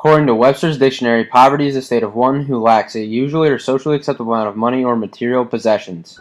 According to Webster's Dictionary, poverty is the state of one who lacks a usually or socially acceptable amount of money or material possessions.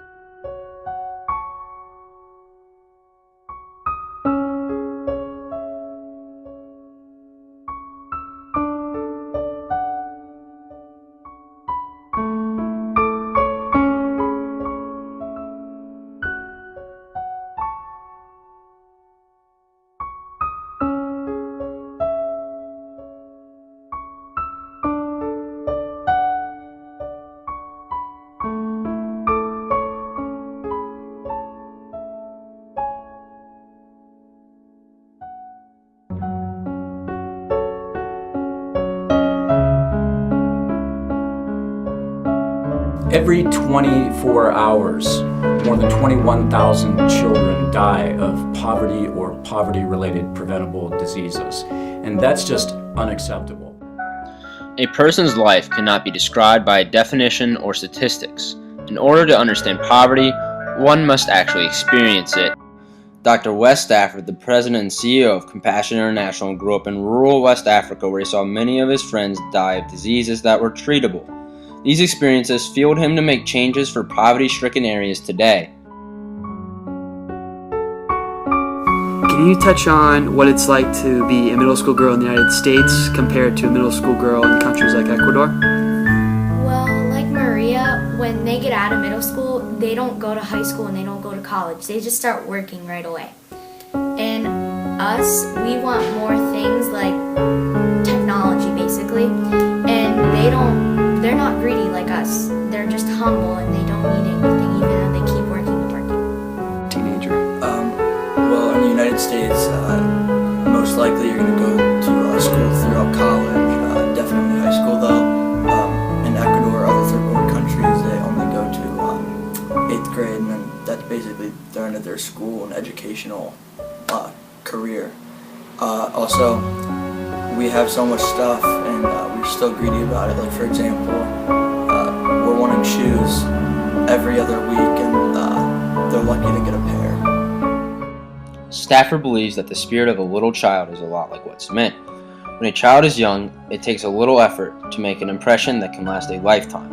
Every 24 hours, more than 21,000 children die of poverty or poverty-related preventable diseases, and that's just unacceptable. A person's life cannot be described by a definition or statistics. In order to understand poverty, one must actually experience it. Dr. Wes Stafford, the president and CEO of Compassion International, grew up in rural West Africa where he saw many of his friends die of diseases that were treatable. These experiences fueled him to make changes for poverty-stricken areas today. Can you touch on what it's like to be a middle school girl in the United States compared to a middle school girl in countries like Ecuador? Well, like Maria, when they get out of middle school, they don't go to high school and they don't go to college. They just start working right away. And us, we want more things like technology, basically. And they're not greedy like us. They're just humble and they don't need anything, even though they keep working and working. Teenager. Well, in the United States, most likely you're going to go to school throughout college, definitely high school though. In Ecuador, other third world countries, they only go to 8th grade, and then that's basically the end of their school and educational career. Also, we have so much stuff and we're still greedy about it. Like, for example, we're wanting shoes every other week and they're lucky to get a pair. Stafford believes that the spirit of a little child is a lot like what's meant. When a child is young, it takes a little effort to make an impression that can last a lifetime.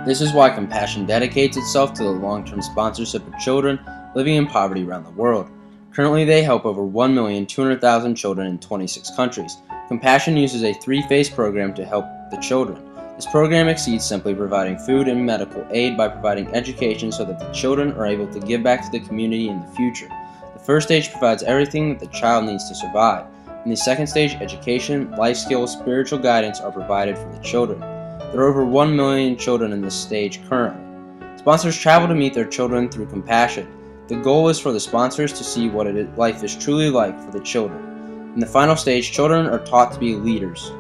This is why Compassion dedicates itself to the long-term sponsorship of children living in poverty around the world. Currently, they help over 1,200,000 children in 26 countries. Compassion uses a three-phase program to help the children. This program exceeds simply providing food and medical aid by providing education so that the children are able to give back to the community in the future. The first stage provides everything that the child needs to survive. In the second stage, education, life skills, spiritual guidance are provided for the children. There are over 1 million children in this stage currently. Sponsors travel to meet their children through Compassion. The goal is for the sponsors to see what life is truly like for the children. In the final stage, children are taught to be leaders.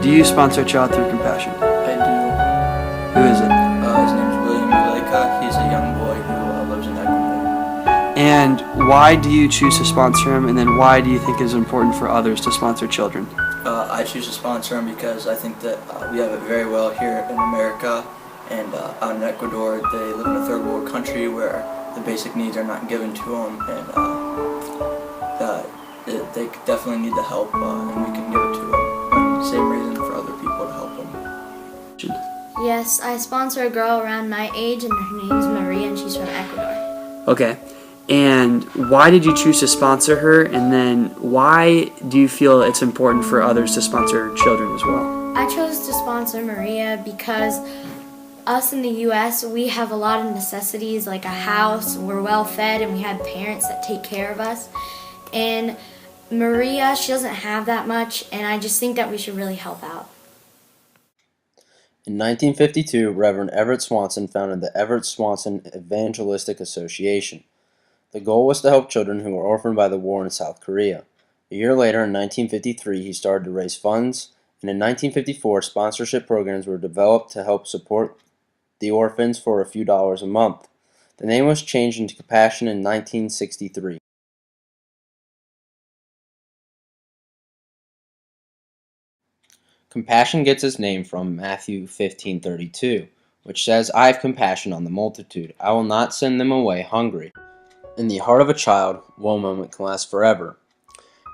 Do you sponsor a child through Compassion? I do. Who is it? His name is William Uleka. He's a young boy who lives in Ecuador. And why do you choose to sponsor him, and then why do you think it is important for others to sponsor children? I choose to sponsor him because I think that we have it very well here in America, and out in Ecuador they live in a third world country where the basic needs are not given to them, and they definitely need the help, and we can give it to them. And same reason for other people to help them. Yes, I sponsor a girl around my age, and her name's Maria, and she's from Ecuador. Okay. And why did you choose to sponsor her, and then why do you feel it's important for others to sponsor children as well? I chose to sponsor Maria because us in the U.S., we have a lot of necessities like a house, we're well fed, and we have parents that take care of us. And Maria, she doesn't have that much, and I just think that we should really help out. In 1952, Reverend Everett Swanson founded the Everett Swanson Evangelistic Association. The goal was to help children who were orphaned by the war in South Korea. A year later, in 1953, he started to raise funds, and in 1954, sponsorship programs were developed to help support the orphans for a few dollars a month. The name was changed into Compassion in 1963. Compassion gets its name from Matthew 15:32, which says, "I have compassion on the multitude. I will not send them away hungry." In the heart of a child, one moment can last forever.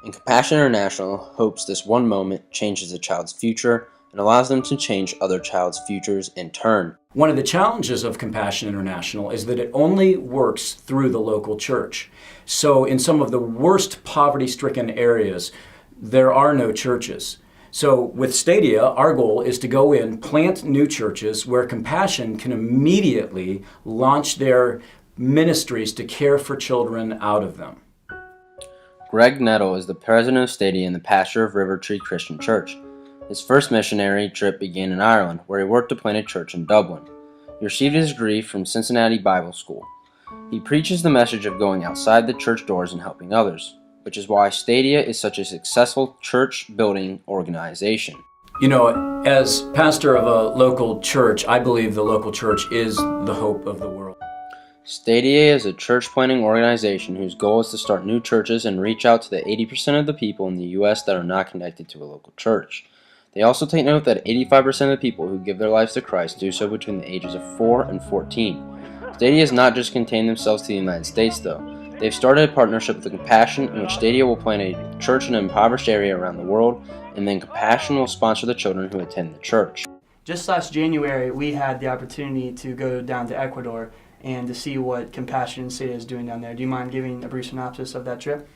And Compassion International hopes this one moment changes a child's future and allows them to change other child's futures in turn. One of the challenges of Compassion International is that it only works through the local church. So in some of the worst poverty-stricken areas, there are no churches. So with Stadia, our goal is to go in, plant new churches where Compassion can immediately launch their ministries to care for children out of them. Greg Nettle is the president of Stadia and the pastor of River Tree Christian Church. His first missionary trip began in Ireland, where he worked to plant a church in Dublin. He received his degree from Cincinnati Bible School. He preaches the message of going outside the church doors and helping others, which is why Stadia is such a successful church-building organization. You know, as pastor of a local church, I believe the local church is the hope of the world. Stadia is a church-planting organization whose goal is to start new churches and reach out to the 80% of the people in the U.S. that are not connected to a local church. They also take note that 85% of the people who give their lives to Christ do so between the ages of 4 and 14. Stadia has not just contained themselves to the United States, though. They've started a partnership with Compassion, in which Stadia will plant a church in an impoverished area around the world, and then Compassion will sponsor the children who attend the church. Just last January, we had the opportunity to go down to Ecuador and to see what Compassion in Stadia is doing down there. Do you mind giving a brief synopsis of that trip?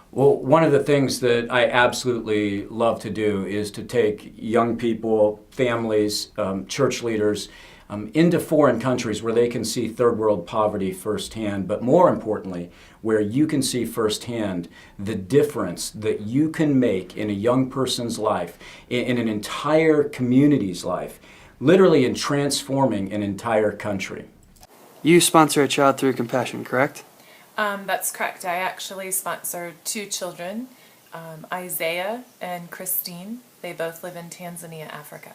Well, one of the things that I absolutely love to do is to take young people, families, church leaders into foreign countries where they can see third world poverty firsthand, but more importantly, where you can see firsthand the difference that you can make in a young person's life, in an entire community's life, literally in transforming an entire country. You sponsor a child through Compassion, correct? That's correct. I actually sponsor 2 children, Isaiah and Christine. They both live in Tanzania, Africa.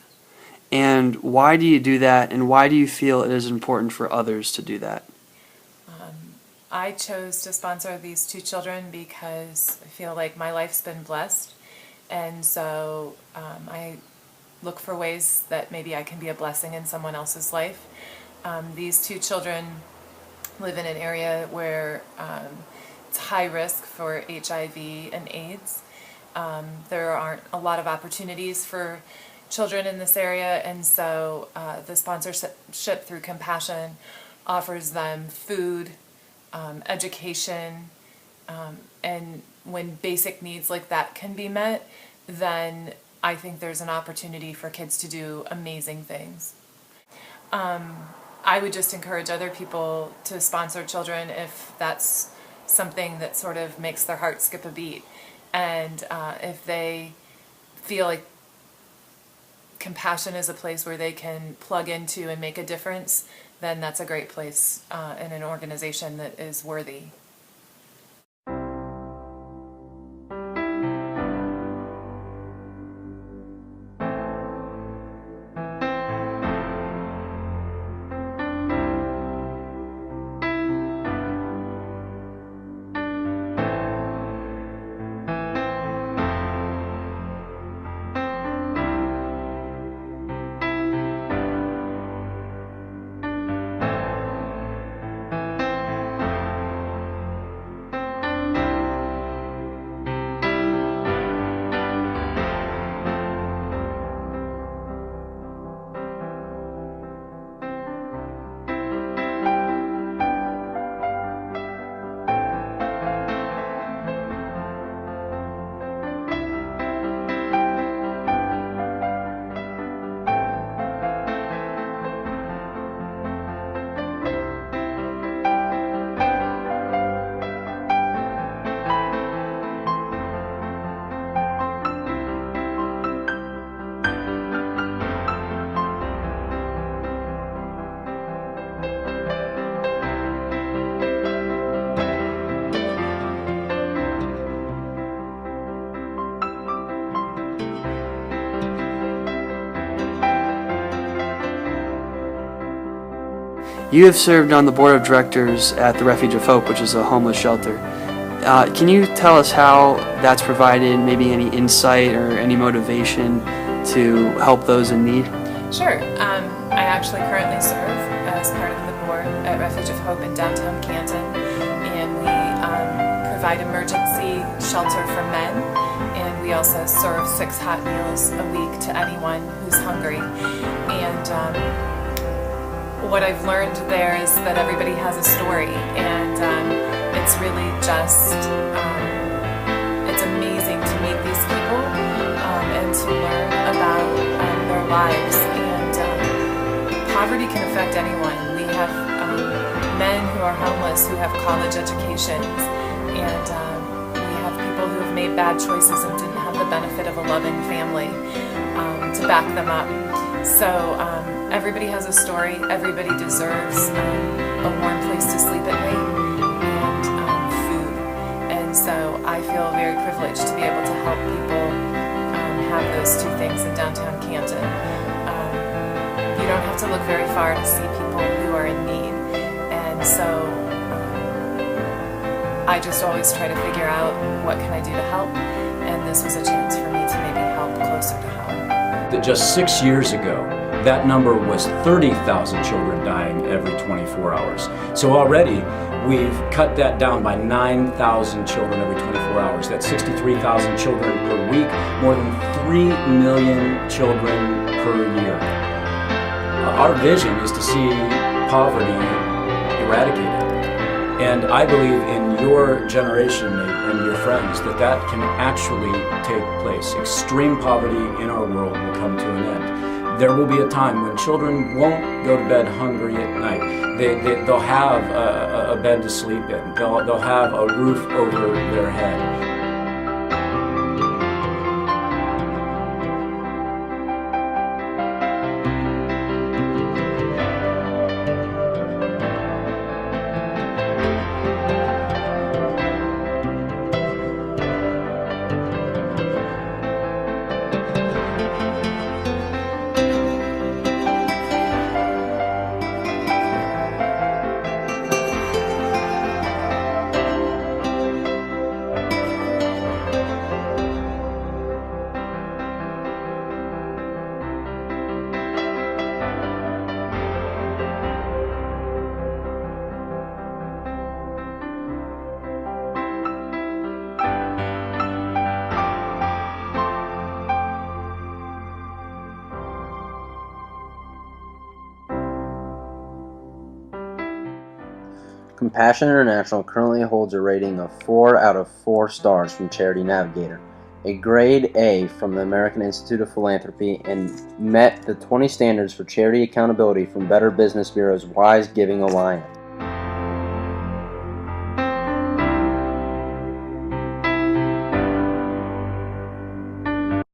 And why do you do that, and why do you feel it is important for others to do that? I chose to sponsor these 2 children because I feel like my life's been blessed, and so I look for ways that maybe I can be a blessing in someone else's life. These 2 children live in an area where it's high risk for HIV and AIDS. There aren't a lot of opportunities for children in this area, and so the sponsorship through Compassion offers them food, education, and when basic needs like that can be met, then I think there's an opportunity for kids to do amazing things. I would just encourage other people to sponsor children if that's something that sort of makes their heart skip a beat. And if they feel like Compassion is a place where they can plug into and make a difference, then that's a great place in an organization that is worthy. You have served on the board of directors at the Refuge of Hope, which is a homeless shelter. Can you tell us how that's provided maybe any insight or any motivation to help those in need? Sure. I actually currently serve as part of the board at Refuge of Hope in downtown Canton, and we provide emergency shelter for men, and we also serve 6 hot meals a week to anyone who's hungry. And what I've learned there is that everybody has a story, and it's really just, it's amazing to meet these people and to learn about their lives. And poverty can affect anyone. We have men who are homeless who have college educations, and we have people who have made bad choices and didn't have the benefit of a loving family to back them up. So everybody has a story. Everybody deserves a warm place to sleep at night and food. And so I feel very privileged to be able to help people have those 2 things in downtown Canton. You don't have to look very far to see people who are in need. And so I just always try to figure out what can I do to help, and this was a chance for me to maybe help closer to home. That just 6 years ago, that number was 30,000 children dying every 24 hours. So already, we've cut that down by 9,000 children every 24 hours. That's 63,000 children per week, more than 3 million children per year. Our vision is to see poverty eradicated. And I believe in your generation, Nate, and your friends, that can actually take place. Extreme poverty in our world will come to an end. There will be a time when children won't go to bed hungry at night. They'll have a bed to sleep in. They'll have a roof over their head. Compassion International currently holds a rating of 4 out of 4 stars from Charity Navigator, a grade A from the American Institute of Philanthropy, and met the 20 standards for charity accountability from Better Business Bureau's Wise Giving Alliance.